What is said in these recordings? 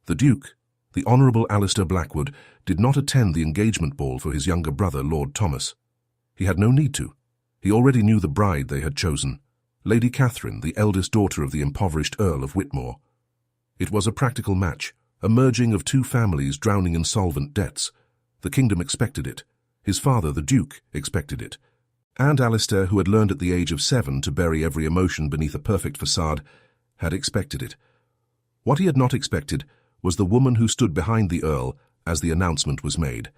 The Duke, the Honourable Alistair Blackwood, did not attend the engagement ball for his younger brother, Lord Thomas. He had no need to. He already knew the bride they had chosen, Lady Catherine, the eldest daughter of the impoverished Earl of Whitmore. It was a practical match, a merging of two families drowning in solvent debts. The kingdom expected it. His father, the Duke, expected it. And Alistair, who had learned at the age of 7 to bury every emotion beneath a perfect facade, had expected it. What he had not expected was the woman who stood behind the Earl as the announcement was made.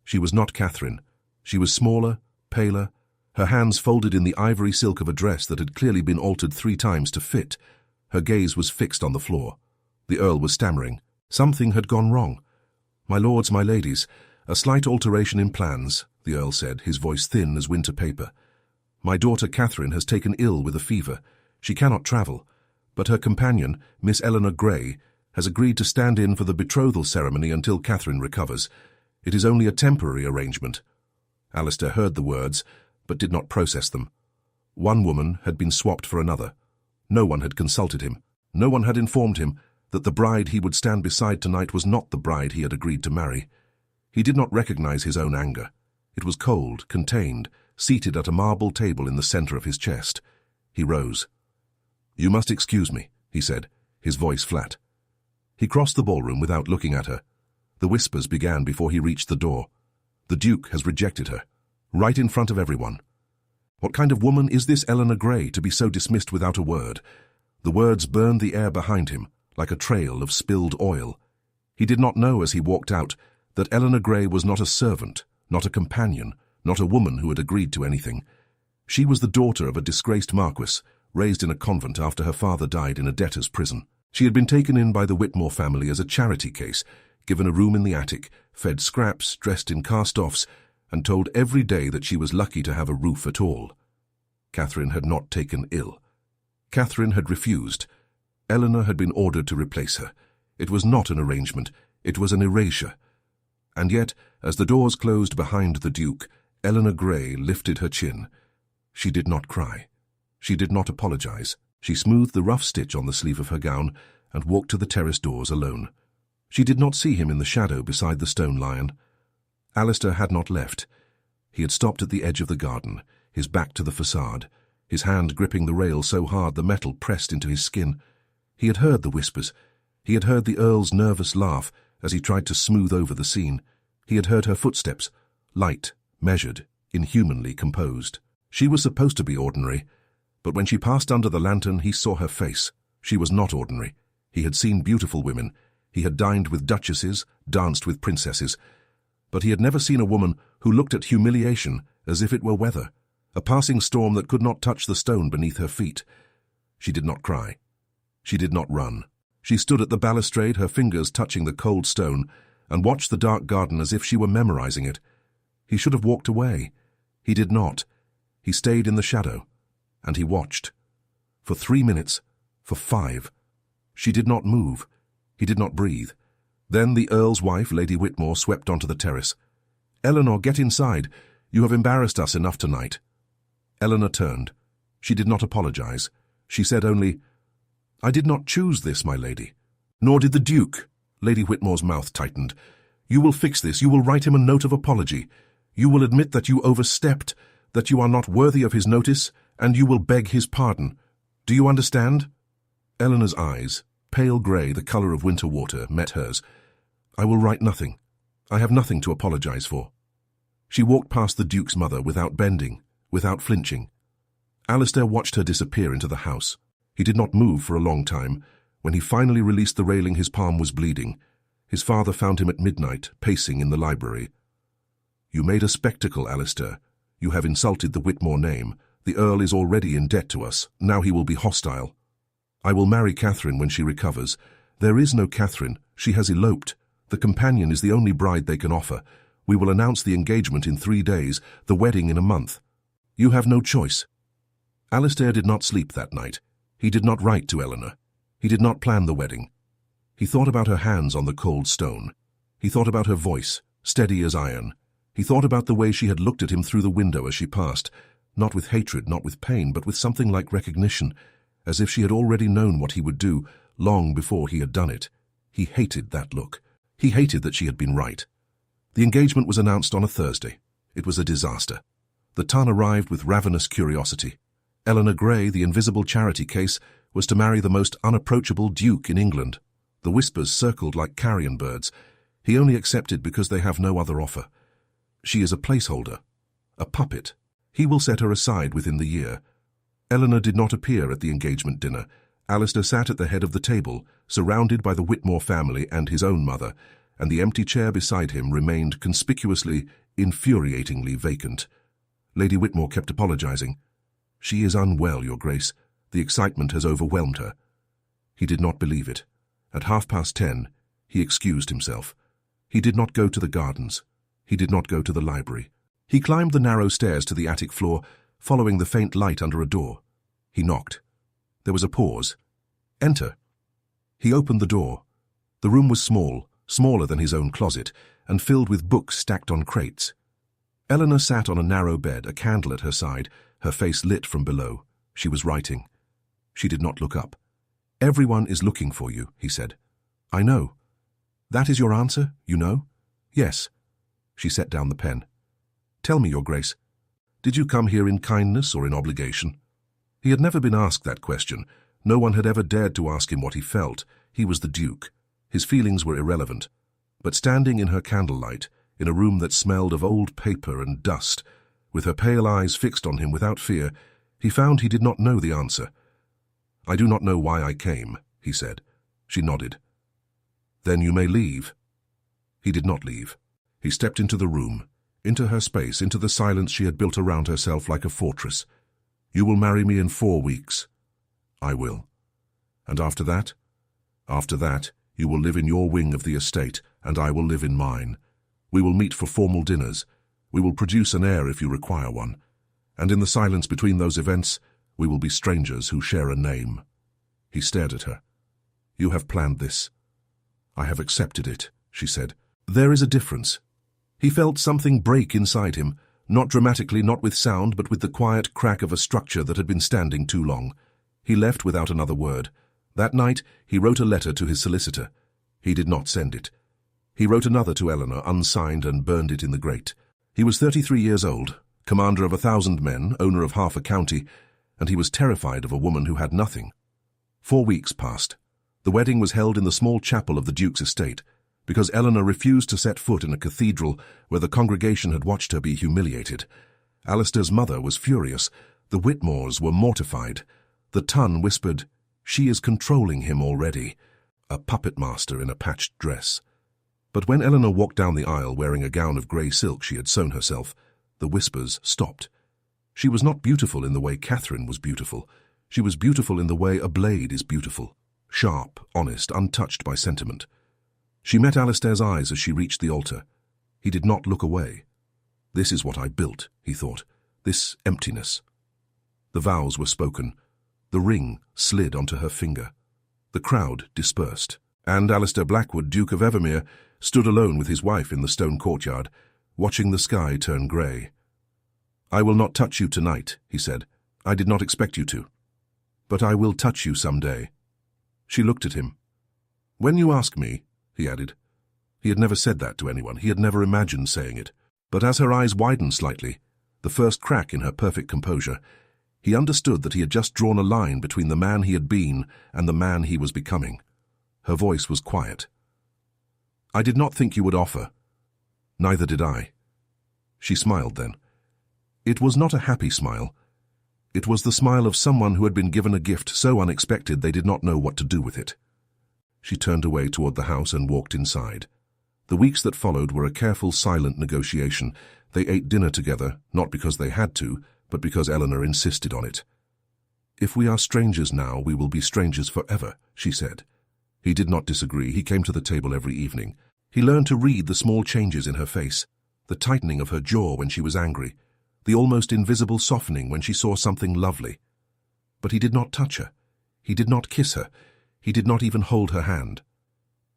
She was not Catherine. She was smaller, paler, her hands folded in the ivory silk of a dress that had clearly been altered 3 times to fit. Her gaze was fixed on the floor. The Earl was stammering. Something had gone wrong. "My lords, my ladies, a slight alteration in plans," the Earl said, his voice thin as winter paper. "My daughter Catherine has taken ill with a fever. She cannot travel, but her companion, Miss Eleanor Grey, has agreed to stand in for the betrothal ceremony until Catherine recovers. It is only a temporary arrangement." Alistair heard the words, but did not process them. One woman had been swapped for another. No one had consulted him. No one had informed him that the bride he would stand beside tonight was not the bride he had agreed to marry. He did not recognize his own anger. It was cold, contained, seated at a marble table in the center of his chest. He rose. "You must excuse me," he said, his voice flat. He crossed the ballroom without looking at her. The whispers began before he reached the door. "The Duke has rejected her, right in front of everyone. What kind of woman is this Eleanor Grey to be so dismissed without a word?" The words burned the air behind him, like a trail of spilled oil. He did not know as he walked out that Eleanor Grey was not a servant, not a companion, not a woman who had agreed to anything. She was the daughter of a disgraced marquis, raised in a convent after her father died in a debtor's prison. She had been taken in by the Whitmore family as a charity case, given a room in the attic, fed scraps, dressed in cast-offs, and told every day that she was lucky to have a roof at all. Catherine had not taken ill. Catherine had refused. Eleanor had been ordered to replace her. It was not an arrangement, it was an erasure. And yet, as the doors closed behind the Duke, Eleanor Grey lifted her chin. She did not cry. She did not apologize. She smoothed the rough stitch on the sleeve of her gown and walked to the terrace doors alone. She did not see him in the shadow beside the stone lion. Alistair had not left. He had stopped at the edge of the garden, his back to the facade, his hand gripping the rail so hard the metal pressed into his skin. He had heard the whispers. He had heard the Earl's nervous laugh as he tried to smooth over the scene. He had heard her footsteps, light, measured, inhumanly composed. She was supposed to be ordinary, but when she passed under the lantern he saw her face. She was not ordinary. He had seen beautiful women. He had dined with duchesses, danced with princesses. But he had never seen a woman who looked at humiliation as if it were weather, a passing storm that could not touch the stone beneath her feet. She did not cry. She did not run. She stood at the balustrade, her fingers touching the cold stone, and watched the dark garden as if she were memorizing it. He should have walked away. He did not. He stayed in the shadow, and he watched. For 3 minutes, for 5. She did not move. He did not breathe. Then the Earl's wife, Lady Whitmore, swept onto the terrace. "Eleanor, get inside. You have embarrassed us enough tonight." Eleanor turned. She did not apologize. She said only, "I did not choose this, my lady." "Nor did the Duke." Lady Whitmore's mouth tightened. "You will fix this. You will write him a note of apology. You will admit that you overstepped, that you are not worthy of his notice, and you will beg his pardon. Do you understand?" Eleanor's eyes, pale grey, the colour of winter water, met hers. "I will write nothing. I have nothing to apologize for." She walked past the Duke's mother without bending, without flinching. Alistair watched her disappear into the house. He did not move for a long time. When he finally released the railing, his palm was bleeding. His father found him at midnight, pacing in the library. "You made a spectacle, Alistair. You have insulted the Whitmore name. The Earl is already in debt to us. Now he will be hostile. I will marry Catherine when she recovers. There is no Catherine. She has eloped. The companion is the only bride they can offer. We will announce the engagement in 3 days, the wedding in a month. You have no choice." Alistair did not sleep that night. He did not write to Eleanor. He did not plan the wedding. He thought about her hands on the cold stone. He thought about her voice, steady as iron. He thought about the way she had looked at him through the window as she passed, not with hatred, not with pain, but with something like recognition, as if she had already known what he would do long before he had done it. He hated that look. He hated that she had been right. The engagement was announced on a Thursday. It was a disaster. The ton arrived with ravenous curiosity. Eleanor Gray, the invisible charity case, was to marry the most unapproachable duke in England. The whispers circled like carrion birds. He only accepted because they have no other offer. She is a placeholder, a puppet. He will set her aside within the year. Eleanor did not appear at the engagement dinner. Alistair sat at the head of the table, surrounded by the Whitmore family and his own mother, and the empty chair beside him remained conspicuously, infuriatingly vacant. Lady Whitmore kept apologizing. "She is unwell, Your Grace. The excitement has overwhelmed her." He did not believe it. At 10:30, he excused himself. He did not go to the gardens. He did not go to the library. He climbed the narrow stairs to the attic floor, following the faint light under a door. He knocked. There was a pause. "Enter." He opened the door. The room was small, smaller than his own closet, and filled with books stacked on crates. Eleanor sat on a narrow bed, a candle at her side, her face lit from below. She was writing. She did not look up. "Everyone is looking for you," he said. "I know." "That is your answer, you know?" "Yes." She set down the pen. "Tell me, Your Grace, did you come here in kindness or in obligation?" He had never been asked that question. No one had ever dared to ask him what he felt. He was the Duke. His feelings were irrelevant. But standing in her candlelight, in a room that smelled of old paper and dust, with her pale eyes fixed on him without fear, he found he did not know the answer. "I do not know why I came," he said. She nodded. "Then you may leave." He did not leave. He stepped into the room, into her space, into the silence she had built around herself like a fortress. "You will marry me in 4 weeks." "I will." "And after that?" "After that, you will live in your wing of the estate, and I will live in mine. We will meet for formal dinners. We will produce an heir if you require one. And in the silence between those events, we will be strangers who share a name." He stared at her. "You have planned this." "I have accepted it," she said. "There is a difference." He felt something break inside him, not dramatically, not with sound, but with the quiet crack of a structure that had been standing too long. He left without another word. That night, he wrote a letter to his solicitor. He did not send it. He wrote another to Eleanor, unsigned, and burned it in the grate. He was 33 years old, commander of 1,000 men, owner of half a county, and he was terrified of a woman who had nothing. 4 weeks passed. The wedding was held in the small chapel of the Duke's estate, because Eleanor refused to set foot in a cathedral where the congregation had watched her be humiliated. Alistair's mother was furious. The Whitmores were mortified. The ton whispered, "She is controlling him already." A puppet master in a patched dress. But when Eleanor walked down the aisle wearing a gown of grey silk she had sewn herself, the whispers stopped. She was not beautiful in the way Catherine was beautiful. She was beautiful in the way a blade is beautiful. Sharp, honest, untouched by sentiment. She met Alistair's eyes as she reached the altar. He did not look away. "This is what I built," he thought. "This emptiness." The vows were spoken. The ring slid onto her finger. The crowd dispersed, and Alistair Blackwood, Duke of Evermere, stood alone with his wife in the stone courtyard, watching the sky turn grey. "I will not touch you tonight," he said. "I did not expect you to. But I will touch you some day." She looked at him. "When you ask me," he added. He had never said that to anyone. He had never imagined saying it. But as her eyes widened slightly, the first crack in her perfect composure, he understood that he had just drawn a line between the man he had been and the man he was becoming. Her voice was quiet. "I did not think you would offer." "Neither did I." She smiled then. It was not a happy smile. It was the smile of someone who had been given a gift so unexpected they did not know what to do with it. She turned away toward the house and walked inside. The weeks that followed were a careful, silent negotiation. They ate dinner together, not because they had to, but because Eleanor insisted on it. "If we are strangers now, we will be strangers forever," she said. He did not disagree. He came to the table every evening. He learned to read the small changes in her face, the tightening of her jaw when she was angry, the almost invisible softening when she saw something lovely. But he did not touch her. He did not kiss her. He did not even hold her hand.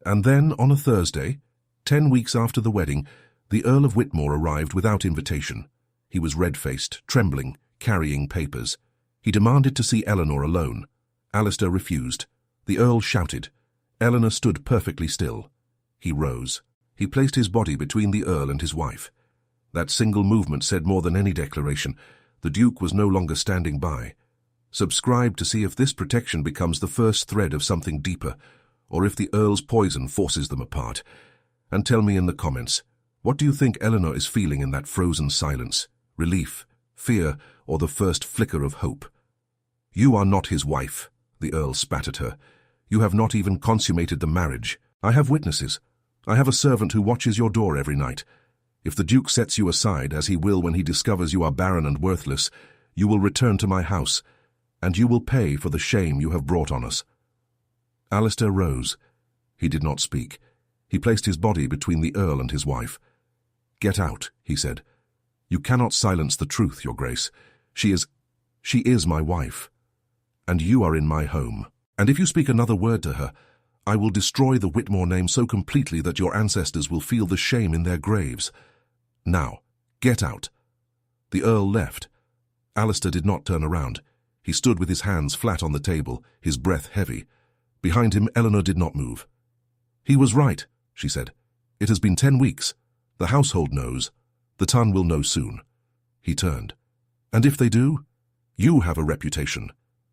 And then, on a Thursday, 10 weeks after the wedding, the Earl of Whitmore arrived without invitation. He was red-faced, trembling, carrying papers. He demanded to see Eleanor alone. Alistair refused. The Earl shouted. Eleanor stood perfectly still. He rose. He placed his body between the Earl and his wife. That single movement said more than any declaration. The Duke was no longer standing by. Subscribe to see if this protection becomes the first thread of something deeper, or if the Earl's poison forces them apart. And tell me in the comments, what do you think Eleanor is feeling in that frozen silence? Relief, fear, or the first flicker of hope? You are not his wife, the Earl spat at her. You have not even consummated the marriage. I have witnesses. I have a servant who watches your door every night. If the Duke sets you aside, as he will when he discovers you are barren and worthless, you will return to my house, and you will pay for the shame you have brought on us. Alistair rose. He did not speak. He placed his body between the Earl and his wife. Get out, he said. You cannot silence the truth, your grace. She is my wife. And you are in my home. And if you speak another word to her, I will destroy the Whitmore name so completely that your ancestors will feel the shame in their graves. Now, get out. The Earl left. Alistair did not turn around. He stood with his hands flat on the table, his breath heavy. Behind him, Eleanor did not move. He was right, she said. It has been 10 weeks. The household knows. The ton will know soon. He turned. And if they do? You have a reputation.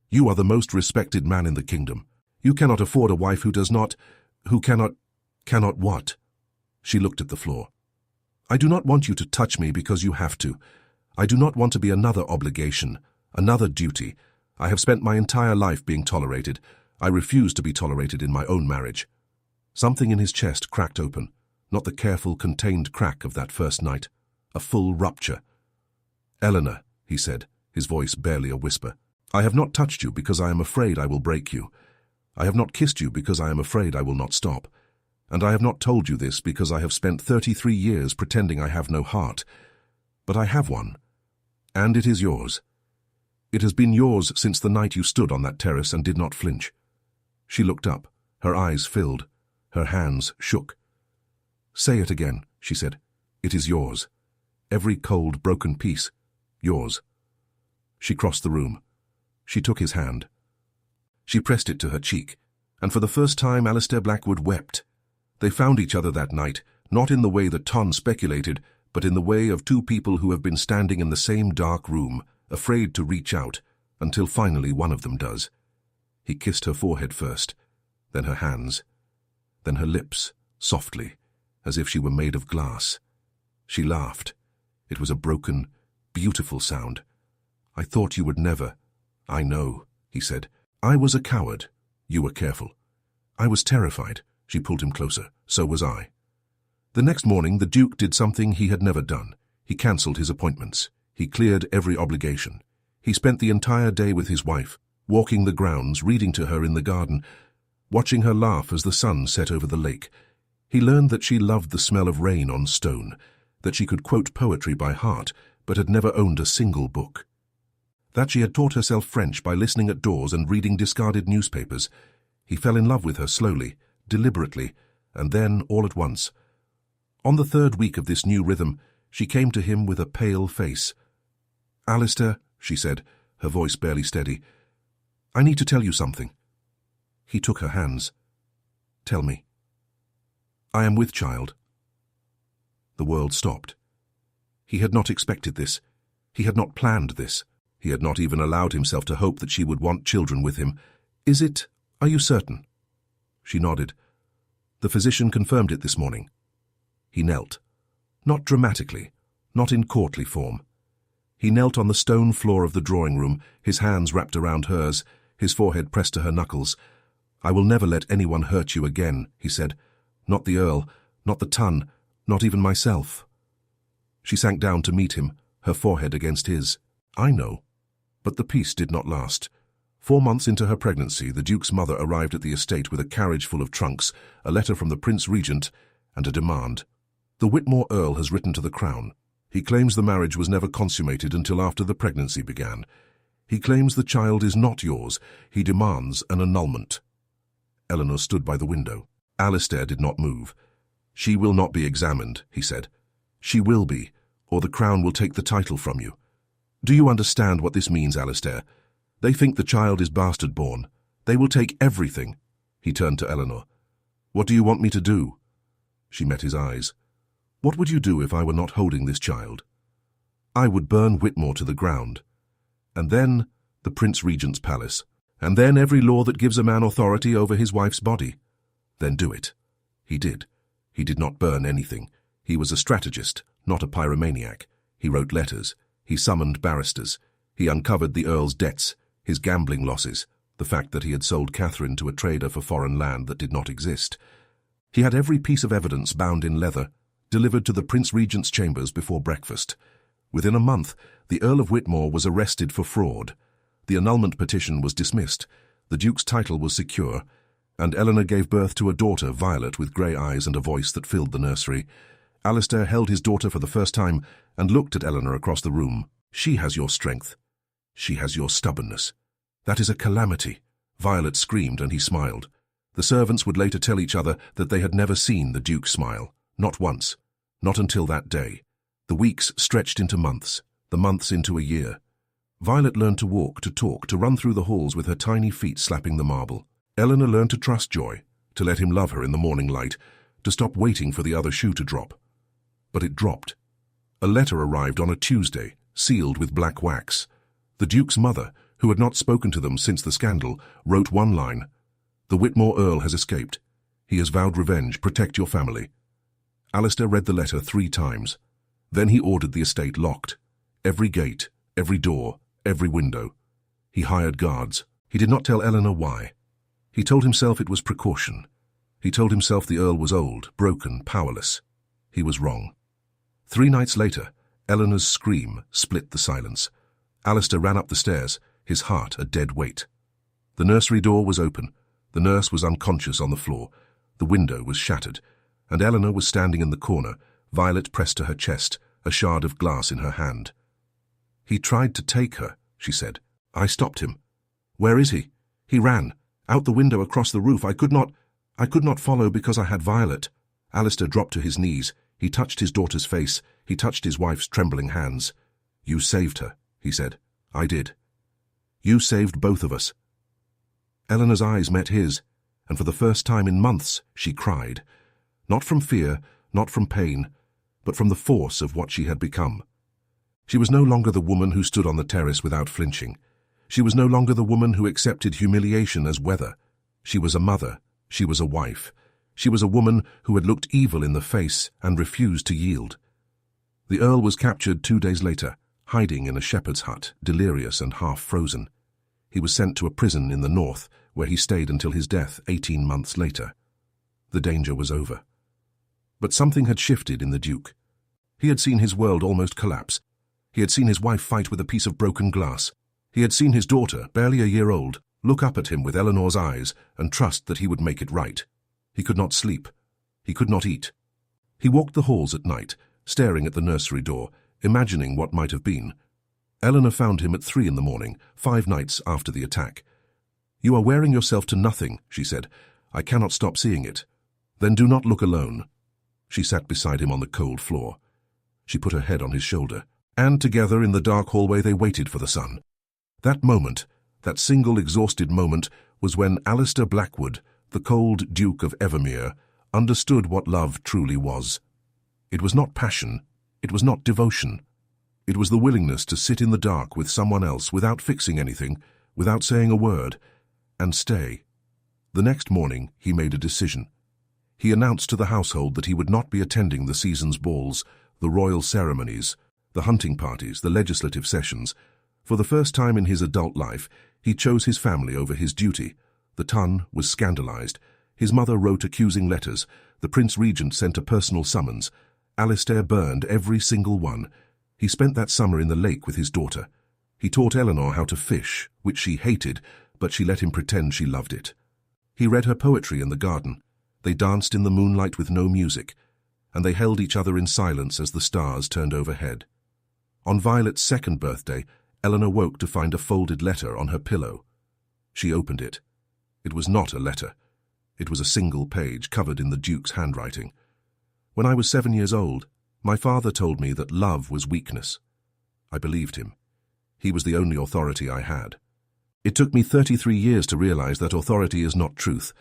You are the most respected man in the kingdom. You cannot afford a wife who cannot what? She looked at the floor. I do not want you to touch me because you have to. I do not want to be another obligation, another duty. I have spent my entire life being tolerated. I refuse to be tolerated in my own marriage. Something in his chest cracked open, not the careful, contained crack of that first night. A full rupture. Eleanor, he said, his voice barely a whisper, I have not touched you because I am afraid I will break you. I have not kissed you because I am afraid I will not stop. And I have not told you this because I have spent 33 years pretending I have no heart. But I have one. And it is yours. It has been yours since the night you stood on that terrace and did not flinch. She looked up. Her eyes filled. Her hands shook. Say it again, she said. It is yours. Every cold, broken piece. Yours. She crossed the room. She took his hand. She pressed it to her cheek, and for the first time Alistair Blackwood wept. They found each other that night, not in the way that Ton speculated, but in the way of two people who have been standing in the same dark room, afraid to reach out, until finally one of them does. He kissed her forehead first, then her hands, then her lips, softly, as if she were made of glass. She laughed. It was a broken, beautiful sound. I thought you would never. I know, he said. I was a coward. You were careful. I was terrified. She pulled him closer. So was I. The next morning, the Duke did something he had never done. He cancelled his appointments. He cleared every obligation. He spent the entire day with his wife, walking the grounds, reading to her in the garden, watching her laugh as the sun set over the lake. He learned that she loved the smell of rain on stone, that she could quote poetry by heart, but had never owned a single book. That she had taught herself French by listening at doors and reading discarded newspapers. He fell in love with her slowly, deliberately, and then all at once. On the 3rd week of this new rhythm, she came to him with a pale face. Alistair, she said, her voice barely steady, I need to tell you something. He took her hands. Tell me. I am with child. The world stopped. He had not expected this. He had not planned this. He had not even allowed himself to hope that she would want children with him. Are you certain? She nodded. The physician confirmed it this morning. He knelt. Not dramatically, not in courtly form. He knelt on the stone floor of the drawing room, his hands wrapped around hers, his forehead pressed to her knuckles. I will never let anyone hurt you again, he said. Not the Earl, not the Ton, not even myself. She sank down to meet him, her forehead against his. I know. But the peace did not last. 4 months into her pregnancy, the Duke's mother arrived at the estate with a carriage full of trunks, a letter from the Prince Regent, and a demand. The Whitmore Earl has written to the Crown. He claims the marriage was never consummated until after the pregnancy began. He claims the child is not yours. He demands an annulment. Eleanor stood by the window. Alistair did not move. She will not be examined, he said. She will be, or the Crown will take the title from you. Do you understand what this means, Alistair? They think the child is bastard-born. They will take everything. He turned to Eleanor. What do you want me to do? She met his eyes. What would you do if I were not holding this child? I would burn Whitmore to the ground. And then the Prince Regent's palace. And then every law that gives a man authority over his wife's body. Then do it. He did. He did not burn anything. He was a strategist, not a pyromaniac. He wrote letters. He summoned barristers. He uncovered the Earl's debts, his gambling losses, the fact that he had sold Catherine to a trader for foreign land that did not exist. He had every piece of evidence bound in leather, delivered to the Prince Regent's chambers before breakfast. Within a month, the Earl of Whitmore was arrested for fraud. The annulment petition was dismissed, the Duke's title was secure, and Eleanor gave birth to a daughter, Violet, with grey eyes and a voice that filled the nursery. Alistair held his daughter for the first time and looked at Eleanor across the room. She has your strength. She has your stubbornness. That is a calamity. Violet screamed and he smiled. The servants would later tell each other that they had never seen the Duke smile. Not once. Not until that day. The weeks stretched into months, the months into a year. Violet learned to walk, to talk, to run through the halls with her tiny feet slapping the marble. Eleanor learned to trust Joy, to let him love her in the morning light, to stop waiting for the other shoe to drop. But it dropped. A letter arrived on a Tuesday, sealed with black wax. The Duke's mother, who had not spoken to them since the scandal, wrote one line. The Whitmore Earl has escaped. He has vowed revenge. Protect your family. Alistair read the letter 3 times. Then he ordered the estate locked. Every gate, every door, every window. He hired guards. He did not tell Eleanor why. He told himself it was precaution. He told himself the Earl was old, broken, powerless. He was wrong. 3 nights later, Eleanor's scream split the silence. Alistair ran up the stairs, his heart a dead weight. The nursery door was open. The nurse was unconscious on the floor. The window was shattered, and Eleanor was standing in the corner, Violet pressed to her chest, a shard of glass in her hand. He tried to take her, she said. I stopped him. Where is he? He ran. Out the window across the roof. I could not follow because I had Violet. Alistair dropped to his knees. He touched his daughter's face. He touched his wife's trembling hands. You saved her, he said. I did. You saved both of us. Eleanor's eyes met his, and for the first time in months she cried. Not from fear, not from pain, but from the force of what she had become. She was no longer the woman who stood on the terrace without flinching. She was no longer the woman who accepted humiliation as weather. She was a mother. She was a wife. She was a woman who had looked evil in the face and refused to yield. The Earl was captured 2 days later, hiding in a shepherd's hut, delirious and half-frozen. He was sent to a prison in the north, where he stayed until his death 18 months later. The danger was over. But something had shifted in the Duke. He had seen his world almost collapse. He had seen his wife fight with a piece of broken glass. He had seen his daughter, barely a year old, look up at him with Eleanor's eyes and trust that he would make it right. He could not sleep. He could not eat. He walked the halls at night, staring at the nursery door, imagining what might have been. Eleanor found him at 3 in the morning, 5 nights after the attack. You are wearing yourself to nothing, she said. I cannot stop seeing it. Then do not look alone. She sat beside him on the cold floor. She put her head on his shoulder, and together in the dark hallway they waited for the sun. That moment, that single exhausted moment, was when Alistair Blackwood, the cold Duke of Evermere, understood what love truly was. It was not passion, it was not devotion. It was the willingness to sit in the dark with someone else without fixing anything, without saying a word, and stay. The next morning he made a decision. He announced to the household that he would not be attending the season's balls, the royal ceremonies, the hunting parties, the legislative sessions. For the first time in his adult life, he chose his family over his duty. The Tun was scandalized. His mother wrote accusing letters. The Prince Regent sent a personal summons. Alistair burned every single one. He spent that summer in the lake with his daughter. He taught Eleanor how to fish, which she hated, but she let him pretend she loved it. He read her poetry in the garden. They danced in the moonlight with no music, and they held each other in silence as the stars turned overhead. On Violet's 2nd birthday, Eleanor woke to find a folded letter on her pillow. She opened it. It was not a letter. It was a single page covered in the Duke's handwriting. When I was 7 years old, my father told me that love was weakness. I believed him. He was the only authority I had. It took me 33 years to realize that authority is not truth.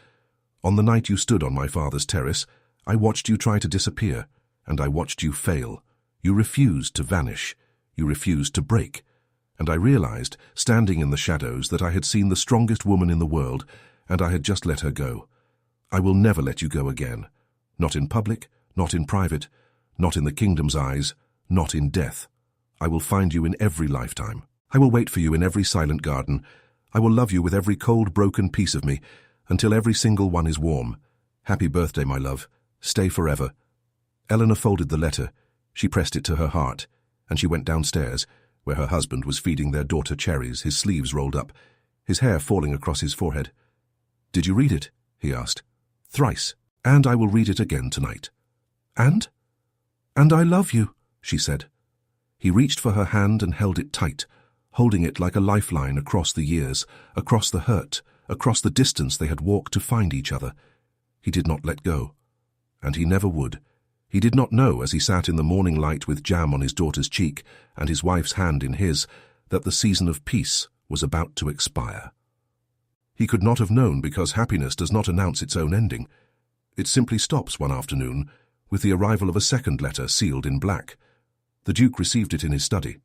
On the night you stood on my father's terrace, I watched you try to disappear, and I watched you fail. You refused to vanish. You refused to break. And I realized, standing in the shadows, that I had seen the strongest woman in the world, and I had just let her go. I will never let you go again. Not in public, not in private, not in the kingdom's eyes, not in death. I will find you in every lifetime. I will wait for you in every silent garden. I will love you with every cold, broken piece of me, until every single one is warm. Happy birthday, my love. Stay forever. Eleanor folded the letter. She pressed it to her heart, and she went downstairs, where her husband was feeding their daughter cherries, his sleeves rolled up, his hair falling across his forehead. "Did you read it?" he asked. "Thrice, and I will read it again tonight." "And? And I love you," she said. He reached for her hand and held it tight, holding it like a lifeline across the years, across the hurt, across the distance they had walked to find each other. He did not let go, and he never would. He did not know, as he sat in the morning light with jam on his daughter's cheek and his wife's hand in his, that the season of peace was about to expire. He could not have known, because happiness does not announce its own ending. It simply stops one afternoon with the arrival of a second letter sealed in black. The Duke received it in his study.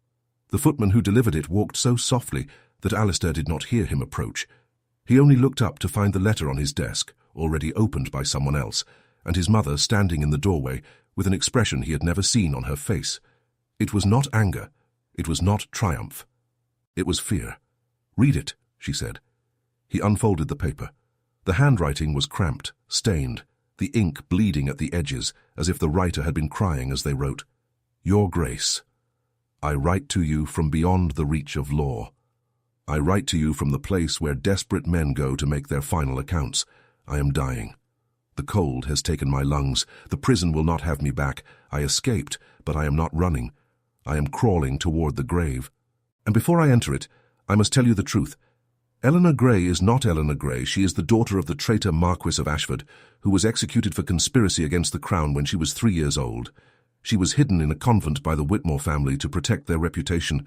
The footman who delivered it walked so softly that Alistair did not hear him approach. He only looked up to find the letter on his desk, already opened by someone else, and his mother standing in the doorway with an expression he had never seen on her face. It was not anger. It was not triumph. It was fear. "Read it," she said. He unfolded the paper. The handwriting was cramped, stained, the ink bleeding at the edges, as if the writer had been crying as they wrote. "Your Grace, I write to you from beyond the reach of law. I write to you from the place where desperate men go to make their final accounts. I am dying. The cold has taken my lungs. The prison will not have me back. I escaped, but I am not running. I am crawling toward the grave. And before I enter it, I must tell you the truth. Eleanor Grey is not Eleanor Grey. She is the daughter of the traitor Marquis of Ashford, who was executed for conspiracy against the crown when she was 3 years old. She was hidden in a convent by the Whitmore family to protect their reputation.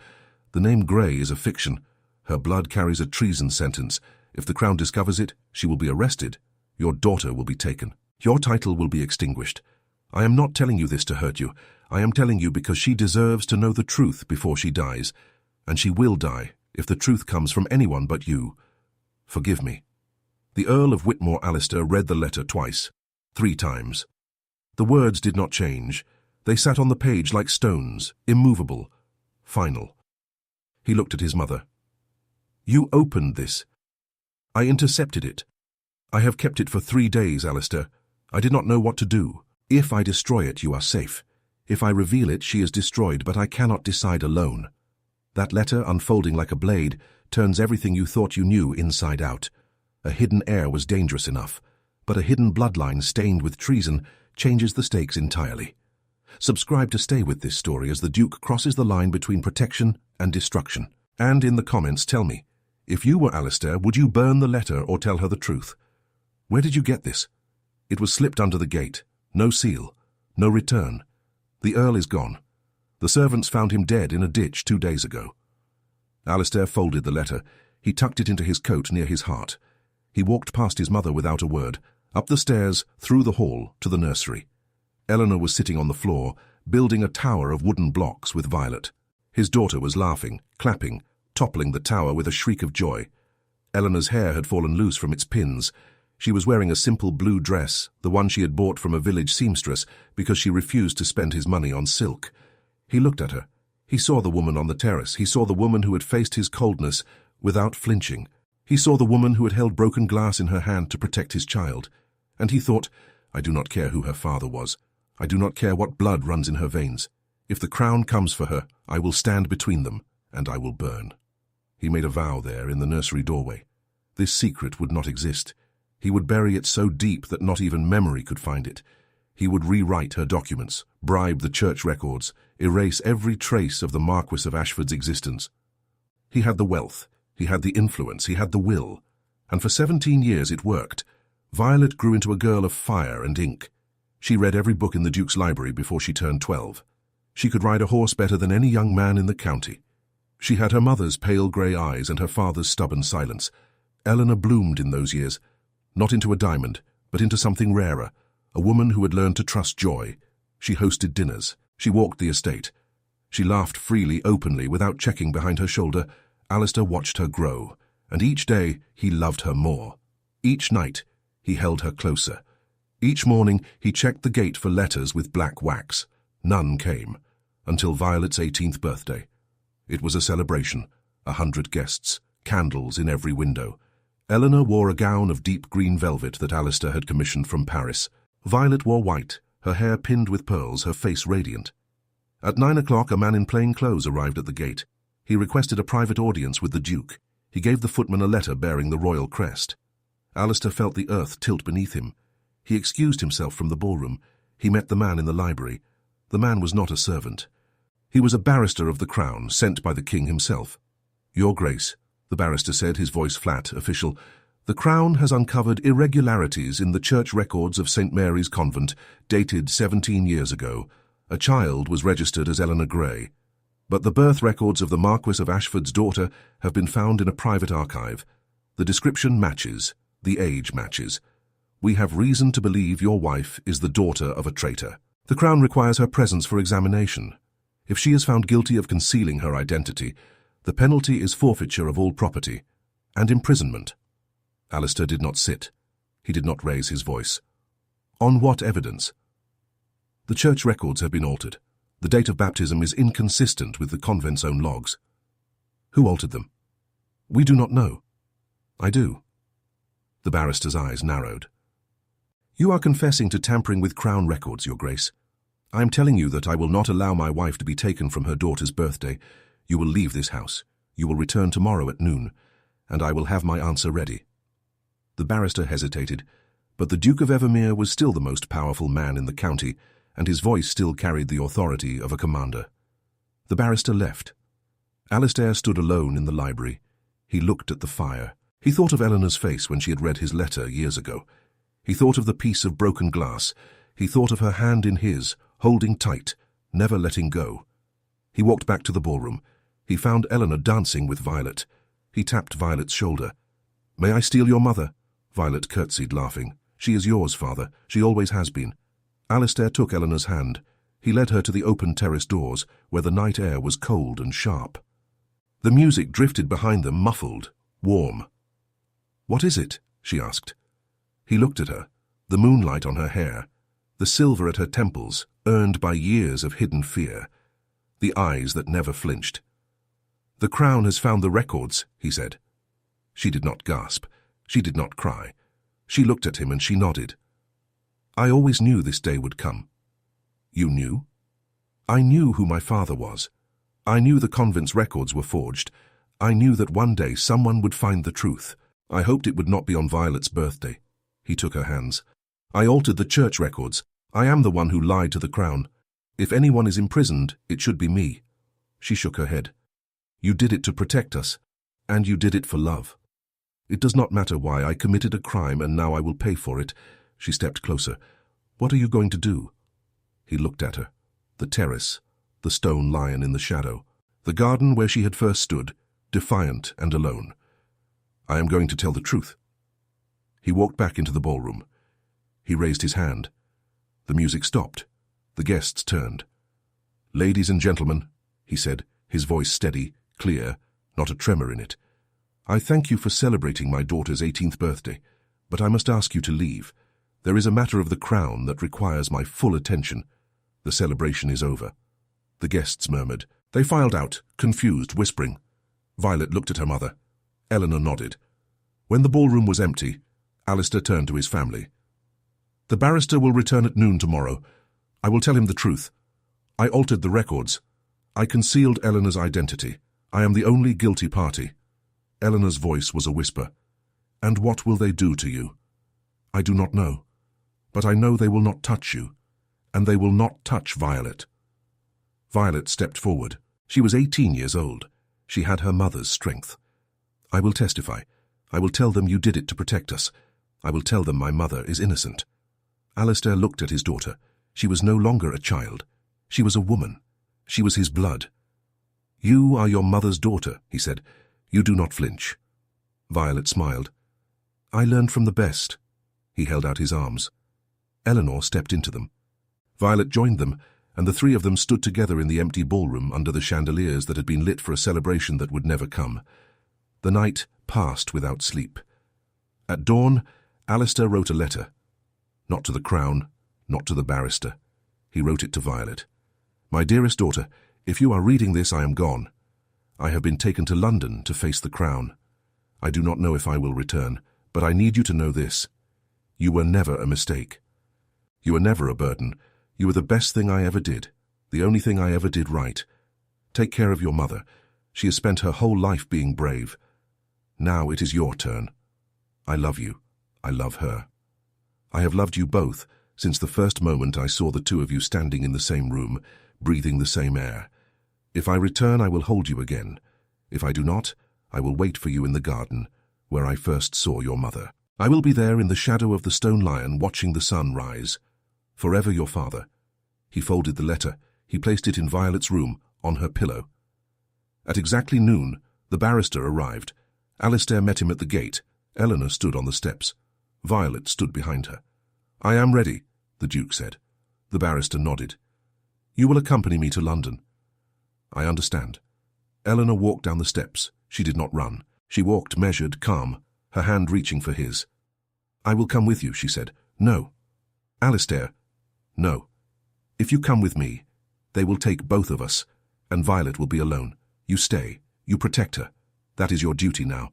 The name Grey is a fiction. Her blood carries a treason sentence. If the crown discovers it, she will be arrested. Your daughter will be taken. Your title will be extinguished. I am not telling you this to hurt you. I am telling you because she deserves to know the truth before she dies. And she will die if the truth comes from anyone but you. Forgive me." The Earl of Whitmore Alistair read the letter twice, 3 times. The words did not change. They sat on the page like stones, immovable, final. He looked at his mother. "You opened this. I intercepted it. I have kept it for 3 days, Alistair. I did not know what to do. If I destroy it, you are safe. If I reveal it, she is destroyed, but I cannot decide alone. That letter, unfolding like a blade, turns everything you thought you knew inside out. A hidden heir was dangerous enough, but a hidden bloodline stained with treason changes the stakes entirely. Subscribe to stay with this story as the Duke crosses the line between protection and destruction. And in the comments tell me, if you were Alistair, would you burn the letter or tell her the truth? Where did you get this? It was slipped under the gate. No seal. No return. The Earl is gone. The servants found him dead in a ditch 2 days ago." Alistair folded the letter. He tucked it into his coat near his heart. He walked past his mother without a word, up the stairs, through the hall, to the nursery. Eleanor was sitting on the floor, building a tower of wooden blocks with Violet. His daughter was laughing, clapping, toppling the tower with a shriek of joy. Eleanor's hair had fallen loose from its pins. She was wearing a simple blue dress, the one she had bought from a village seamstress, because she refused to spend his money on silk. He looked at her. He saw the woman on the terrace. He saw the woman who had faced his coldness without flinching. He saw the woman who had held broken glass in her hand to protect his child. And he thought, I do not care who her father was. I do not care what blood runs in her veins. If the crown comes for her, I will stand between them, and I will burn. He made a vow there in the nursery doorway. This secret would not exist. He would bury it so deep that not even memory could find it. He would rewrite her documents, bribe the church records, erase every trace of the Marquis of Ashford's existence. He had the wealth, he had the influence, he had the will. And for 17 years it worked. Violet grew into a girl of fire and ink. She read every book in the Duke's library before she turned 12. She could ride a horse better than any young man in the county. She had her mother's pale grey eyes and her father's stubborn silence. Eleanor bloomed in those years, not into a diamond, but into something rarer, a woman who had learned to trust joy. She hosted dinners. She walked the estate. She laughed freely, openly, without checking behind her shoulder. Alistair watched her grow, and each day he loved her more. Each night he held her closer. Each morning he checked the gate for letters with black wax. None came, until Violet's 18th birthday. It was a celebration, 100 guests, candles in every window. Eleanor wore a gown of deep green velvet that Alistair had commissioned from Paris. Violet wore white, her hair pinned with pearls, her face radiant. At 9 o'clock, a man in plain clothes arrived at the gate. He requested a private audience with the Duke. He gave the footman a letter bearing the royal crest. Alistair felt the earth tilt beneath him. He excused himself from the ballroom. He met the man in the library. The man was not a servant. He was a barrister of the Crown, sent by the King himself. "Your Grace," the barrister said, his voice flat, official, "the Crown has uncovered irregularities in the church records of St. Mary's Convent, dated 17 years ago. A child was registered as Eleanor Grey. But the birth records of the Marquis of Ashford's daughter have been found in a private archive. The description matches. The age matches. We have reason to believe your wife is the daughter of a traitor. The Crown requires her presence for examination. If she is found guilty of concealing her identity, the penalty is forfeiture of all property and imprisonment." Alistair did not sit. He did not raise his voice. "On what evidence?" "The church records have been altered. The date of baptism is inconsistent with the convent's own logs." "Who altered them?" "We do not know." "I do." The barrister's eyes narrowed. "You are confessing to tampering with Crown records, Your Grace. I am telling you that I will not allow my wife to be taken from her daughter's birthday. You will leave this house. You will return tomorrow at noon, and I will have my answer ready." The barrister hesitated, but the Duke of Evermere was still the most powerful man in the county, and his voice still carried the authority of a commander. The barrister left. Alistair stood alone in the library. He looked at the fire. He thought of Eleanor's face when she had read his letter years ago. He thought of the piece of broken glass. He thought of her hand in his, holding tight, never letting go. He walked back to the ballroom. He found Eleanor dancing with Violet. He tapped Violet's shoulder. "May I steal your mother?" Violet curtsied, laughing. "She is yours, father. She always has been." Alistair took Eleanor's hand. He led her to the open terrace doors, where the night air was cold and sharp. The music drifted behind them, muffled, warm. "What is it?" she asked. He looked at her, the moonlight on her hair, the silver at her temples, earned by years of hidden fear, the eyes that never flinched. "The Crown has found the records," he said. She did not gasp. She did not cry. She looked at him and she nodded. "I always knew this day would come." "You knew?" "I knew who my father was. I knew the convent's records were forged. I knew that one day someone would find the truth. I hoped it would not be on Violet's birthday." He took her hands. "I altered the church records. I am the one who lied to the Crown. If anyone is imprisoned, it should be me." She shook her head. "You did it to protect us, and you did it for love. It does not matter why. I committed a crime, and now I will pay for it." She stepped closer. "What are you going to do?" He looked at her. The terrace, the stone lion in the shadow, the garden where she had first stood, defiant and alone. "I am going to tell the truth." He walked back into the ballroom. He raised his hand. The music stopped. The guests turned. "Ladies and gentlemen," he said, his voice steady, clear, not a tremor in it, "I thank you for celebrating my daughter's 18th birthday, but I must ask you to leave. There is a matter of the Crown that requires my full attention. The celebration is over." The guests murmured. They filed out, confused, whispering. Violet looked at her mother. Eleanor nodded. When the ballroom was empty, Alistair turned to his family. "The barrister will return at noon tomorrow. I will tell him the truth. I altered the records. I concealed Eleanor's identity. I am the only guilty party." Eleanor's voice was a whisper. "And what will they do to you?" "I do not know. But I know they will not touch you. And they will not touch Violet." Violet stepped forward. She was 18 years old. She had her mother's strength. "I will testify. I will tell them you did it to protect us. I will tell them my mother is innocent." Alistair looked at his daughter. She was no longer a child. She was a woman. She was his blood. "You are your mother's daughter," he said. "You do not flinch." Violet smiled. "I learned from the best." He held out his arms. Eleanor stepped into them. Violet joined them, and the three of them stood together in the empty ballroom under the chandeliers that had been lit for a celebration that would never come. The night passed without sleep. At dawn, Alistair wrote a letter. Not to the Crown, not to the barrister. He wrote it to Violet. "My dearest daughter, if you are reading this, I am gone. I have been taken to London to face the Crown. I do not know if I will return, but I need you to know this. You were never a mistake. You were never a burden. You were the best thing I ever did, the only thing I ever did right. Take care of your mother. She has spent her whole life being brave. Now it is your turn. I love you. I love her. I have loved you both since the first moment I saw the two of you standing in the same room, breathing the same air. If I return, I will hold you again. If I do not, I will wait for you in the garden, where I first saw your mother. I will be there in the shadow of the stone lion watching the sun rise. Forever your father." He folded the letter. He placed it in Violet's room, on her pillow. At exactly noon, the barrister arrived. Alistair met him at the gate. Eleanor stood on the steps. Violet stood behind her. "I am ready," the Duke said. The barrister nodded. "You will accompany me to London." "I understand." Eleanor walked down the steps. She did not run. She walked measured, calm, her hand reaching for his. "I will come with you," she said. "No." "Alistair." "No. If you come with me, they will take both of us, and Violet will be alone. You stay. You protect her. That is your duty now."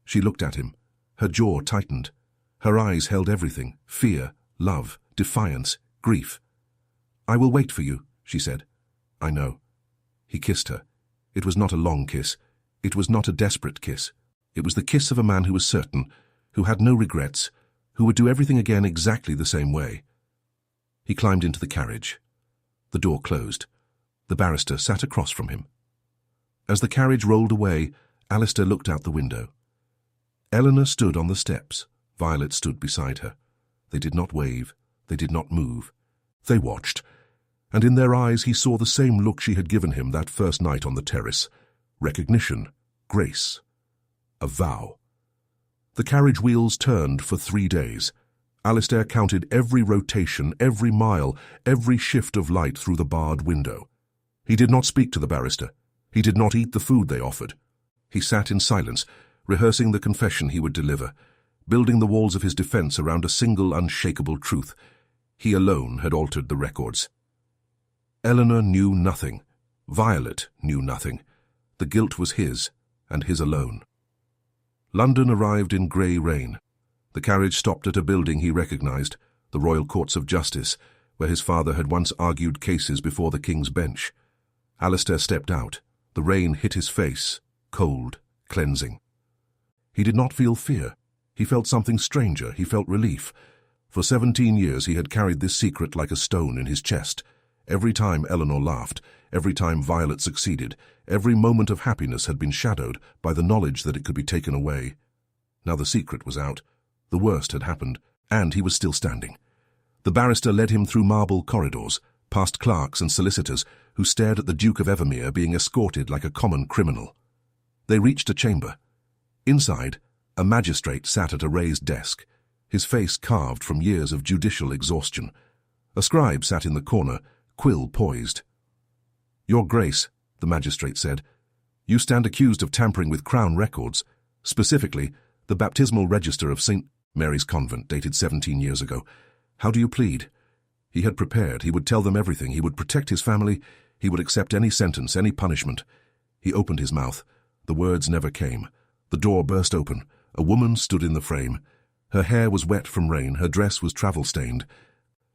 She looked at him. Her jaw tightened. Her eyes held everything: fear, love, defiance, grief. "I will wait for you," she said. "I know." He kissed her. It was not a long kiss. It was not a desperate kiss. It was the kiss of a man who was certain, who had no regrets, who would do everything again exactly the same way. He climbed into the carriage. The door closed. The barrister sat across from him. As the carriage rolled away, Alistair looked out the window. Eleanor stood on the steps. Violet stood beside her. They did not wave. They did not move. They watched, and in their eyes he saw the same look she had given him that first night on the terrace. Recognition, grace, a vow. The carriage wheels turned for 3 days. Alistair counted every rotation, every mile, every shift of light through the barred window. He did not speak to the barrister. He did not eat the food they offered. He sat in silence, rehearsing the confession he would deliver, building the walls of his defense around a single unshakable truth. He alone had altered the records. Eleanor knew nothing. Violet knew nothing. The guilt was his, and his alone. London arrived in grey rain. The carriage stopped at a building he recognized, the Royal Courts of Justice, where his father had once argued cases before the King's Bench. Alistair stepped out. The rain hit his face, cold, cleansing. He did not feel fear. He felt something stranger. He felt relief. For 17 years he had carried this secret like a stone in his chest. Every time Eleanor laughed, every time Violet succeeded, every moment of happiness had been shadowed by the knowledge that it could be taken away. Now the secret was out. The worst had happened, and he was still standing. The barrister led him through marble corridors, past clerks and solicitors who stared at the Duke of Evermere being escorted like a common criminal. They reached a chamber. Inside, a magistrate sat at a raised desk, his face carved from years of judicial exhaustion. A scribe sat in the corner, quill poised. "Your Grace," the magistrate said, "you stand accused of tampering with Crown records, specifically the baptismal register of St. Mary's Convent dated 17 years ago. How do you plead?" He had prepared. He would tell them everything. He would protect his family. He would accept any sentence, any punishment. He opened his mouth. The words never came. The door burst open. A woman stood in the frame. Her hair was wet from rain. Her dress was travel-stained.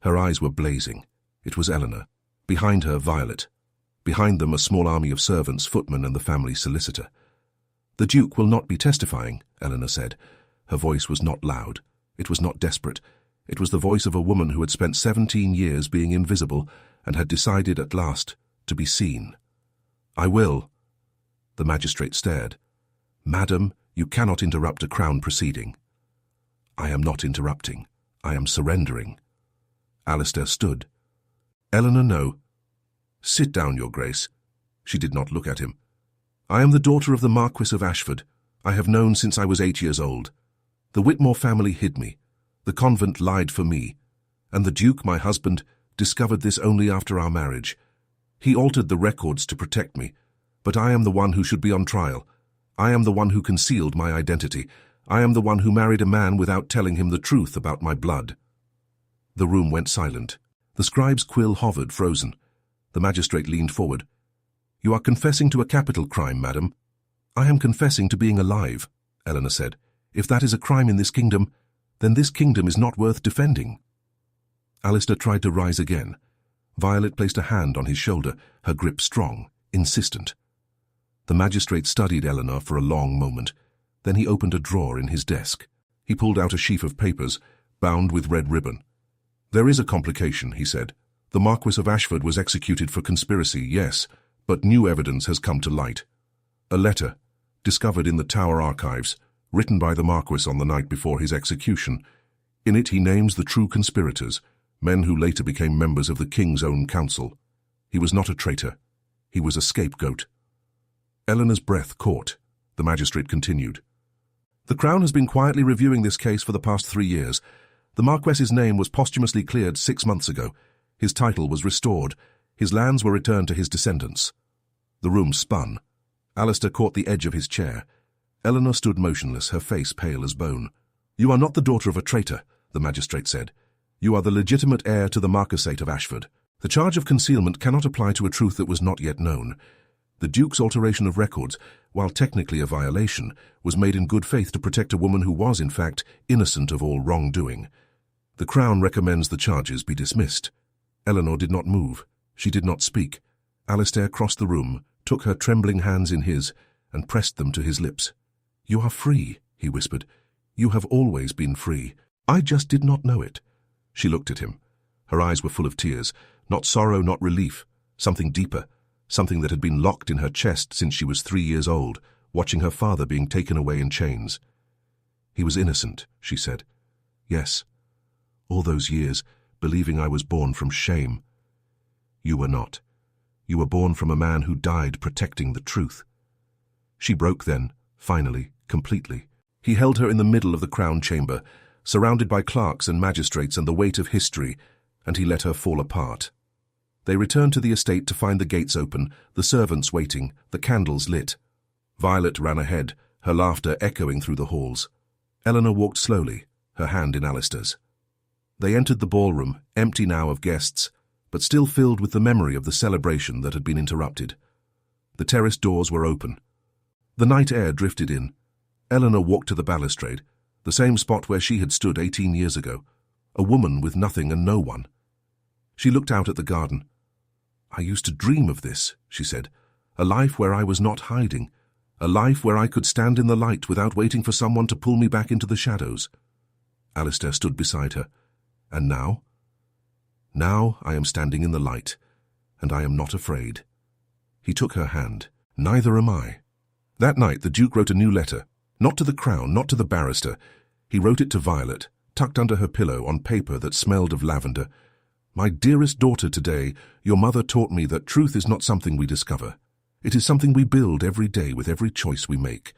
Her eyes were blazing. It was Eleanor. Behind her, Violet. Behind them, a small army of servants, footmen, and the family solicitor. "The Duke will not be testifying," Eleanor said. Her voice was not loud. It was not desperate. It was the voice of a woman who had spent 17 years being invisible and had decided at last to be seen. "I will." The magistrate stared. "Madam, you cannot interrupt a Crown proceeding." "I am not interrupting. I am surrendering." Alistair stood. "Eleanor, no." "Sit down, Your Grace." She did not look at him. "I am the daughter of the Marquis of Ashford. I have known since I was 8 years old. The Whitmore family hid me. The convent lied for me, and the Duke, my husband, discovered this only after our marriage. He altered the records to protect me, but I am the one who should be on trial. I am the one who concealed my identity. I am the one who married a man without telling him the truth about my blood." The room went silent. The scribe's quill hovered, frozen. The magistrate leaned forward. "You are confessing to a capital crime, madam." "I am confessing to being alive," Eleanor said. "If that is a crime in this kingdom, then this kingdom is not worth defending." Alistair tried to rise again. Violet placed a hand on his shoulder, her grip strong, insistent. The magistrate studied Eleanor for a long moment. Then he opened a drawer in his desk. He pulled out a sheaf of papers, bound with red ribbon. "There is a complication," he said. "The Marquis of Ashford was executed for conspiracy, yes, but new evidence has come to light. A letter, discovered in the Tower archives, written by the Marquis on the night before his execution. In it he names the true conspirators, men who later became members of the King's own council. He was not a traitor. He was a scapegoat." Eleanor's breath caught. The magistrate continued. "The Crown has been quietly reviewing this case for the past 3 years. The Marquess's name was posthumously cleared 6 months ago. His title was restored. His lands were returned to his descendants." The room spun. Alistair caught the edge of his chair. Eleanor stood motionless, her face pale as bone. "You are not the daughter of a traitor," the magistrate said. "You are the legitimate heir to the Marquisate of Ashford. The charge of concealment cannot apply to a truth that was not yet known. The Duke's alteration of records, while technically a violation, was made in good faith to protect a woman who was, in fact, innocent of all wrongdoing. The Crown recommends the charges be dismissed." Eleanor did not move. She did not speak. Alistair crossed the room, took her trembling hands in his, and pressed them to his lips. "You are free," he whispered. "You have always been free. I just did not know it." She looked at him. Her eyes were full of tears, not sorrow, not relief, something deeper, something that had been locked in her chest since she was 3 years old, watching her father being taken away in chains. "He was innocent," she said. "Yes. All those years, believing I was born from shame. You were not. You were born from a man who died protecting the truth." She broke then, finally, completely. He held her in the middle of the Crown chamber, surrounded by clerks and magistrates and the weight of history, and he let her fall apart. They returned to the estate to find the gates open, the servants waiting, the candles lit. Violet ran ahead, her laughter echoing through the halls. Eleanor walked slowly, her hand in Alistair's. They entered the ballroom, empty now of guests, but still filled with the memory of the celebration that had been interrupted. The terrace doors were open. The night air drifted in. Eleanor walked to the balustrade, the same spot where she had stood 18 years ago, a woman with nothing and no one. She looked out at the garden. "I used to dream of this," she said, "a life where I was not hiding, a life where I could stand in the light without waiting for someone to pull me back into the shadows." Alistair stood beside her. "And now?" "Now I am standing in the light, and I am not afraid." He took her hand. "Neither am I." That night the Duke wrote a new letter, not to the Crown, not to the barrister. He wrote it to Violet, tucked under her pillow on paper that smelled of lavender. "My dearest daughter, today, your mother taught me that truth is not something we discover. It is something we build every day with every choice we make.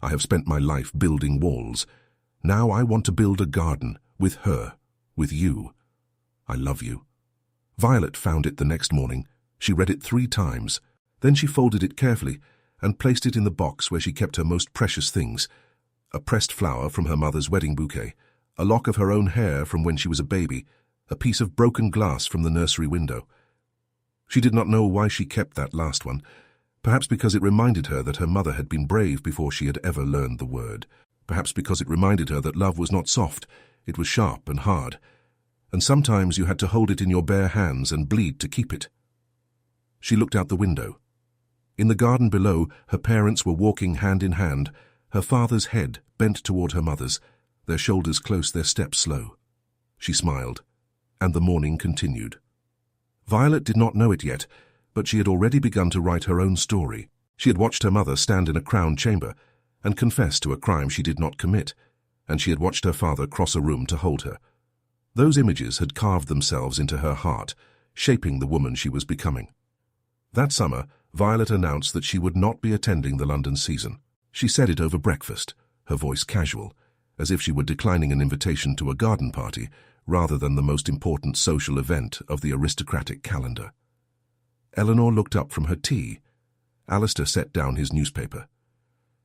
I have spent my life building walls. Now I want to build a garden, with her, with you. I love you." Violet found it the next morning. She read it 3 times. Then she folded it carefully and placed it in the box where she kept her most precious things: a pressed flower from her mother's wedding bouquet, a lock of her own hair from when she was a baby, a piece of broken glass from the nursery window. She did not know why she kept that last one, perhaps because it reminded her that her mother had been brave before she had ever learned the word, perhaps because it reminded her that love was not soft, it was sharp and hard, and sometimes you had to hold it in your bare hands and bleed to keep it. She looked out the window. In the garden below, her parents were walking hand in hand, her father's head bent toward her mother's, their shoulders close, their steps slow. She smiled, and the morning continued. Violet did not know it yet, but she had already begun to write her own story. She had watched her mother stand in a Crown chamber and confess to a crime she did not commit, and she had watched her father cross a room to hold her. Those images had carved themselves into her heart, shaping the woman she was becoming. That summer, Violet announced that she would not be attending the London season. She said it over breakfast, her voice casual, as if she were declining an invitation to a garden party rather than the most important social event of the aristocratic calendar. Eleanor looked up from her tea. Alistair set down his newspaper.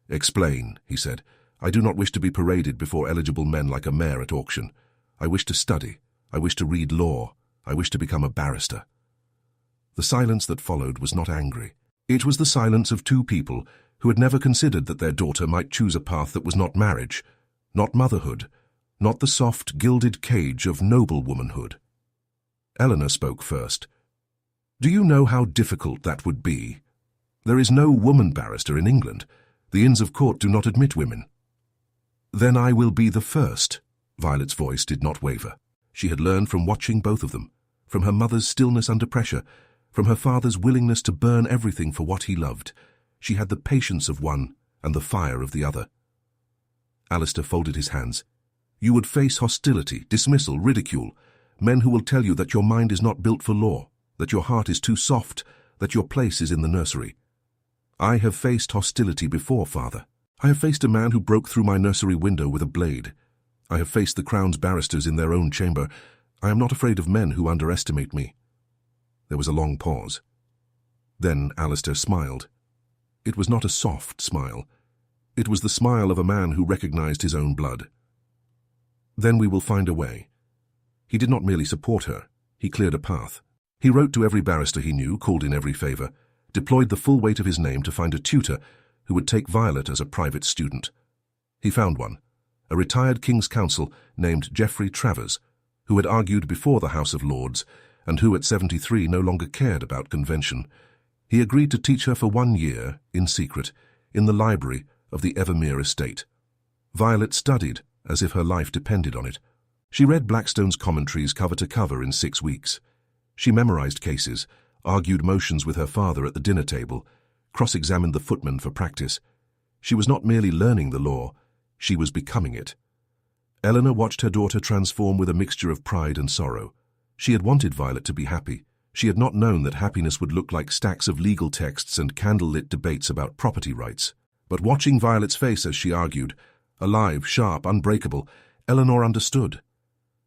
"Explain," he said. "I do not wish to be paraded before eligible men like a mare at auction. I wish to study. I wish to read law. I wish to become a barrister." The silence that followed was not angry. It was the silence of two people who had never considered that their daughter might choose a path that was not marriage, not motherhood, not the soft, gilded cage of noble womanhood. Eleanor spoke first. "Do you know how difficult that would be? There is no woman barrister in England. The Inns of Court do not admit women." "Then I will be the first." Violet's voice did not waver. She had learned from watching both of them, from her mother's stillness under pressure, from her father's willingness to burn everything for what he loved. She had the patience of one and the fire of the other. Alistair folded his hands. "You would face hostility, dismissal, ridicule, men who will tell you that your mind is not built for law, that your heart is too soft, that your place is in the nursery. I have faced hostility before, father. I have faced a man who broke through my nursery window with a blade. I have faced the Crown's barristers in their own chamber. I am not afraid of men who underestimate me." There was a long pause. Then Alistair smiled. It was not a soft smile. It was the smile of a man who recognized his own blood. "Then we will find a way." He did not merely support her. He cleared a path. He wrote to every barrister he knew, called in every favor, deployed the full weight of his name to find a tutor who would take Violet as a private student. He found one, a retired King's Counsel named Geoffrey Travers, who had argued before the House of Lords and who at 73 no longer cared about convention. He agreed to teach her for 1 year, in secret, in the library of the Evermere estate. Violet studied as if her life depended on it. She read Blackstone's commentaries cover to cover in 6 weeks. She memorized cases, argued motions with her father at the dinner table, cross-examined the footman for practice. She was not merely learning the law, she was becoming it. Eleanor watched her daughter transform with a mixture of pride and sorrow. She had wanted Violet to be happy. She had not known that happiness would look like stacks of legal texts and candle-lit debates about property rights. But watching Violet's face as she argued, alive, sharp, unbreakable, Eleanor understood.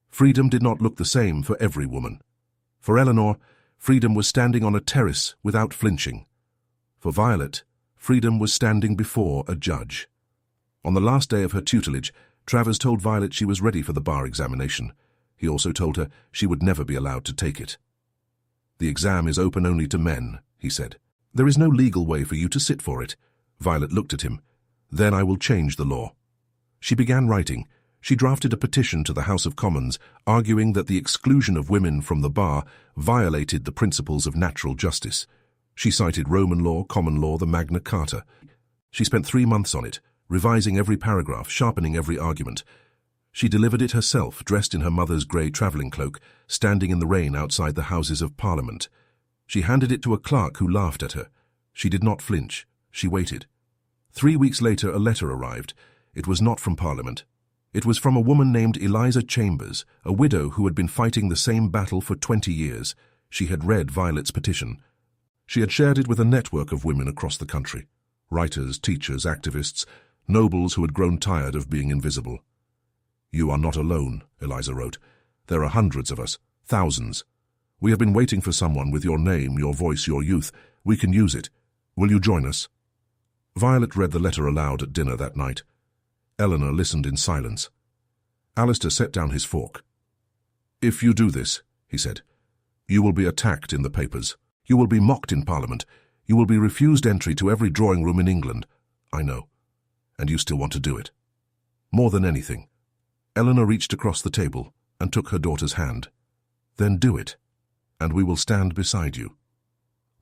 Freedom did not look the same for every woman. For Eleanor, freedom was standing on a terrace without flinching. For Violet, freedom was standing before a judge. On the last day of her tutelage, Travers told Violet she was ready for the bar examination. He also told her she would never be allowed to take it. "The exam is open only to men," he said. "There is no legal way for you to sit for it." Violet looked at him. "Then I will change the law." She began writing. She drafted a petition to the House of Commons, arguing that the exclusion of women from the bar violated the principles of natural justice. She cited Roman law, common law, the Magna Carta. She spent 3 months on it, revising every paragraph, sharpening every argument. She delivered it herself, dressed in her mother's grey travelling cloak, standing in the rain outside the Houses of Parliament. She handed it to a clerk who laughed at her. She did not flinch. She waited. 3 weeks later, a letter arrived. It was not from Parliament. It was from a woman named Eliza Chambers, a widow who had been fighting the same battle for 20 years. She had read Violet's petition. She had shared it with a network of women across the country. Writers, teachers, activists, nobles who had grown tired of being invisible. "You are not alone," Eliza wrote. "There are hundreds of us, thousands. We have been waiting for someone with your name, your voice, your youth. We can use it. Will you join us?" Violet read the letter aloud at dinner that night. Eleanor listened in silence. Alistair set down his fork. "If you do this," he said, "you will be attacked in the papers. You will be mocked in Parliament. You will be refused entry to every drawing room in England. I know. And you still want to do it. More than anything." Eleanor reached across the table and took her daughter's hand. "Then do it, and we will stand beside you."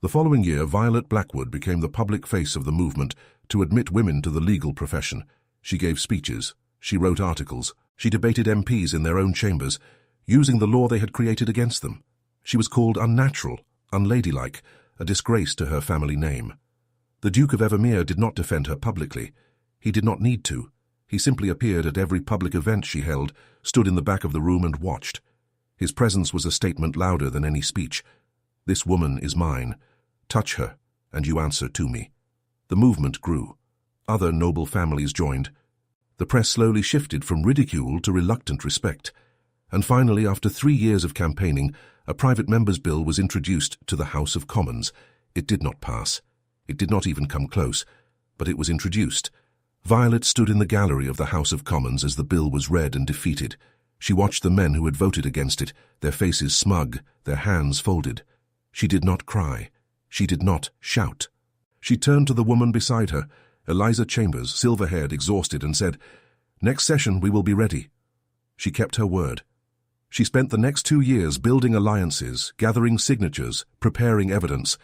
The following year, Violet Blackwood became the public face of the movement to admit women to the legal profession. She gave speeches, she wrote articles, she debated MPs in their own chambers, using the law they had created against them. She was called unnatural, unladylike, a disgrace to her family name. The Duke of Evermere did not defend her publicly. He did not need to. He simply appeared at every public event she held, stood in the back of the room and watched. His presence was a statement louder than any speech. "This woman is mine. Touch her, and you answer to me." The movement grew. Other noble families joined. The press slowly shifted from ridicule to reluctant respect. And finally, after 3 years of campaigning, a private member's bill was introduced to the House of Commons. It did not pass. It did not even come close, but it was introduced. Violet stood in the gallery of the House of Commons as the bill was read and defeated. She watched the men who had voted against it, their faces smug, their hands folded. She did not cry. She did not shout. She turned to the woman beside her, Eliza Chambers, silver-haired, exhausted, and said, "Next session we will be ready." She kept her word. She spent the next 2 years building alliances, gathering signatures, preparing evidence.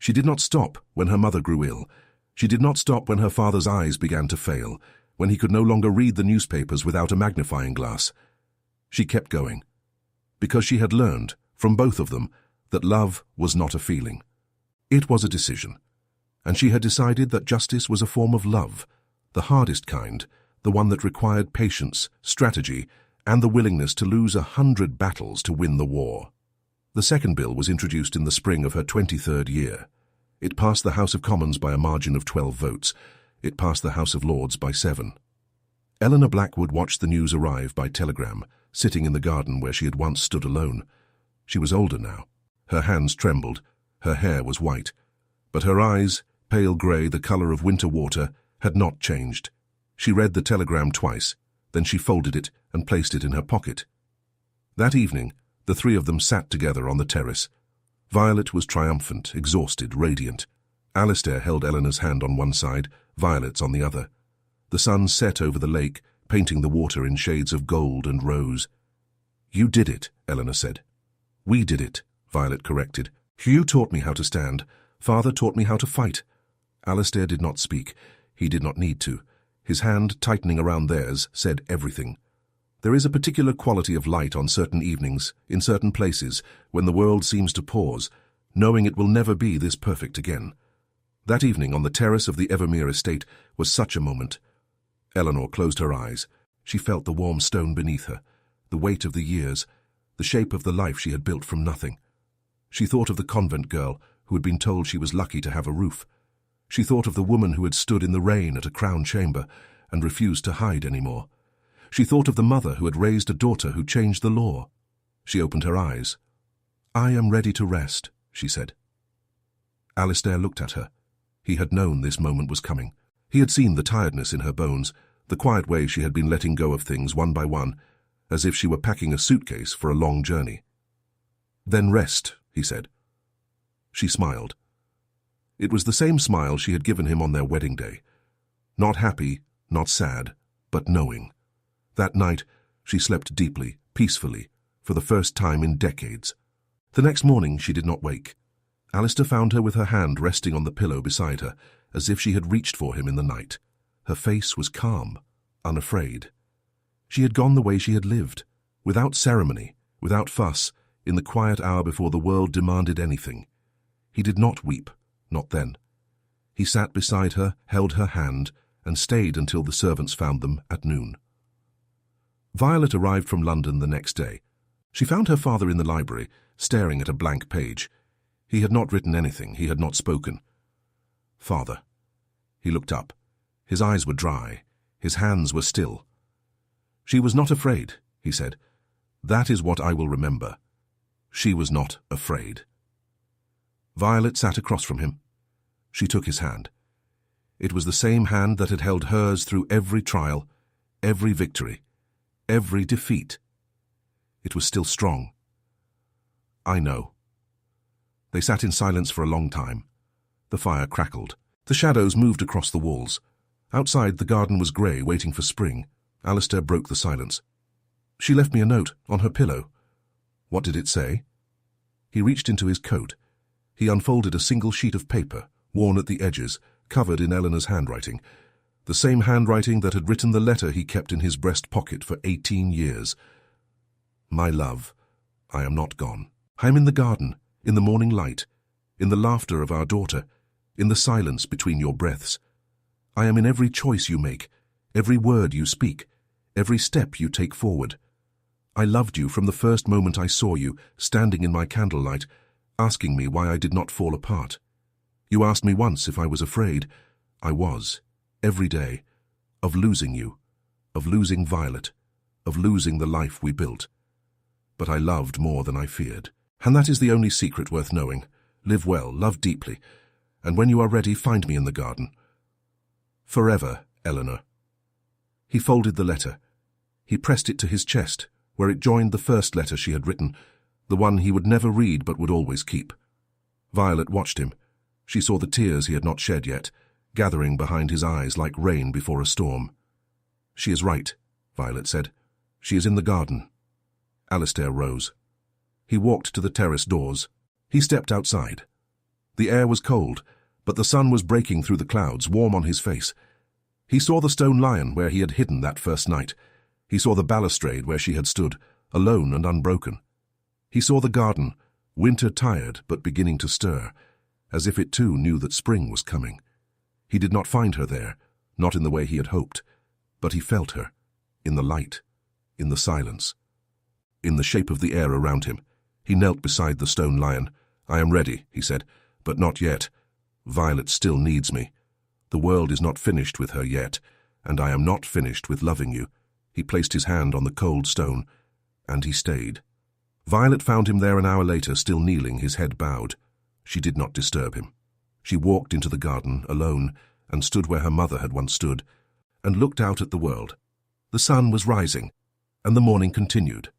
She did not stop when her mother grew ill. She did not stop when her father's eyes began to fail, when he could no longer read the newspapers without a magnifying glass. She kept going, because she had learned, from both of them, that love was not a feeling. It was a decision, and she had decided that justice was a form of love, the hardest kind, the one that required patience, strategy, and the willingness to lose 100 battles to win the war. The second bill was introduced in the spring of her 23rd year. It passed the House of Commons by a margin of 12 votes. It passed the House of Lords by 7. Eleanor Blackwood watched the news arrive by telegram, sitting in the garden where she had once stood alone. She was older now. Her hands trembled. Her hair was white. But her eyes, pale grey, the colour of winter water, had not changed. She read the telegram twice. Then she folded it and placed it in her pocket. That evening, the three of them sat together on the terrace. Violet was triumphant, exhausted, radiant. Alistair held Eleanor's hand on one side, Violet's on the other. The sun set over the lake, painting the water in shades of gold and rose. "You did it," Eleanor said. "We did it," Violet corrected. "You taught me how to stand. Father taught me how to fight." Alistair did not speak. He did not need to. His hand, tightening around theirs, said everything. There is a particular quality of light on certain evenings, in certain places, when the world seems to pause, knowing it will never be this perfect again. That evening on the terrace of the Evermere estate was such a moment. Eleanor closed her eyes. She felt the warm stone beneath her, the weight of the years, the shape of the life she had built from nothing. She thought of the convent girl who had been told she was lucky to have a roof. She thought of the woman who had stood in the rain at a crown chamber and refused to hide any more. She thought of the mother who had raised a daughter who changed the law. She opened her eyes. "I am ready to rest," she said. Alistair looked at her. He had known this moment was coming. He had seen the tiredness in her bones, the quiet way she had been letting go of things one by one, as if she were packing a suitcase for a long journey. "Then rest," he said. She smiled. It was the same smile she had given him on their wedding day. Not happy, not sad, but knowing. That night, she slept deeply, peacefully, for the first time in decades. The next morning, she did not wake. Alistair found her with her hand resting on the pillow beside her, as if she had reached for him in the night. Her face was calm, unafraid. She had gone the way she had lived, without ceremony, without fuss, in the quiet hour before the world demanded anything. He did not weep, not then. He sat beside her, held her hand, and stayed until the servants found them at noon. Violet arrived from London the next day. She found her father in the library, staring at a blank page. He had not written anything, he had not spoken. "Father." He looked up. His eyes were dry, his hands were still. "She was not afraid," he said. "That is what I will remember. She was not afraid." Violet sat across from him. She took his hand. It was the same hand that had held hers through every trial, every victory, every defeat. It was still strong. "I know." They sat in silence for a long time. The fire crackled. The shadows moved across the walls. Outside, the garden was grey, waiting for spring. Alistair broke the silence. "She left me a note on her pillow." "What did it say?" He reached into his coat. He unfolded a single sheet of paper, worn at the edges, covered in Eleanor's handwriting, the same handwriting that had written the letter he kept in his breast pocket for 18 years. "My love, I am not gone. I am in the garden, in the morning light, in the laughter of our daughter, in the silence between your breaths. I am in every choice you make, every word you speak, every step you take forward. I loved you from the first moment I saw you, standing in my candlelight, asking me why I did not fall apart. You asked me once if I was afraid. I was, every day, of losing you, of losing Violet, of losing the life we built. But I loved more than I feared. And that is the only secret worth knowing. Live well, love deeply, and when you are ready, find me in the garden. Forever, Eleanor. He folded the letter. He pressed it to his chest, where it joined the first letter she had written, the one he would never read but would always keep. Violet watched him. She saw the tears he had not shed yet, gathering behind his eyes like rain before a storm. She is right, Violet said. She is in the garden. Alistair rose. He walked to the terrace doors. He stepped outside. The air was cold, but the sun was breaking through the clouds, warm on his face. He saw the stone lion where he had hidden that first night. He saw the balustrade where she had stood, alone and unbroken. He saw the garden, winter tired but beginning to stir, as if it too knew that spring was coming. He did not find her there, not in the way he had hoped, but he felt her, in the light, in the silence, in the shape of the air around him. He knelt beside the stone lion. I am ready, he said, but not yet. Violet still needs me. The world is not finished with her yet, and I am not finished with loving you. He placed his hand on the cold stone, and he stayed. Violet found him there an hour later, still kneeling, his head bowed. She did not disturb him. She walked into the garden, alone, and stood where her mother had once stood, and looked out at the world. The sun was rising, and the morning continued.